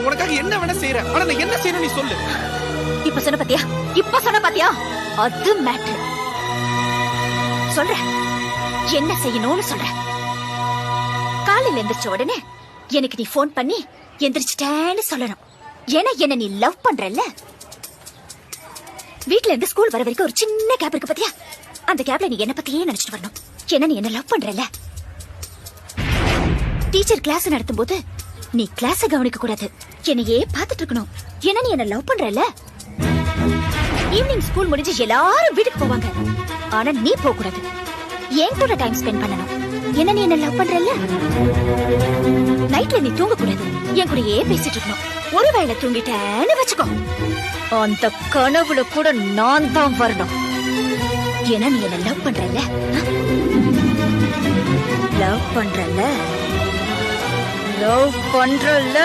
உனக்காக என்ன வேணா செய்யறேன். ஆனா நான் என்ன செய்யணும் நீ சொல்லு. இப்ப சொன்ன பாத்தியா அது மேட்டர். சொல்ற என்ன செய்யணும்னு சொல்ற. காலையில எந்திரிச்ச உடனே எனக்கு நீ போன் பண்ணி எந்திரிச்சிட்டேன்னு சொல்லணும். ஏன்னா என்ன நீ லவ் பண்றல்ல. வீட்ல இருந்து ஸ்கூல் வர வரைக்கும் ஒரு சின்ன கேப் இருக்கு பாத்தியா, அந்த கேப்ல நீ என்ன பத்தியே நினைச்சிட்டு வரணும். ஏன்னா நீ என்ன லவ் பண்றல்ல. டீச்சர் கிளாஸ் நடத்தும் போது நீ கிளாஸ கவனிக்க கூடாது, என்னையே பாத்துட்டு இருக்கணும். ஏன்னா நீ என்ன லவ் பண்றல்ல. ஈவினிங் ஸ்கூல் முடிஞ்சு எல்லாரும் வீட்டுக்கு போவாங்க, ஆனா நீ போக கூடாது, என் கூட டைம் ஸ்பெண்ட் பண்ணணும். என்ன நீ என்ன லவ் பண்றல்ல. நைட்ல நீ தூங்க கூடாது, என் கூடயே பேசிட்டு இருக்கணும். ஒருவேளை தூங்கிட்டேன்னு வச்சுக்கோ, அந்த கனவுல கூட நான் தான் வரணும். ஏன்னா நீ என்ன லவ் பண்றல்ல. லவ் பண்றல்ல.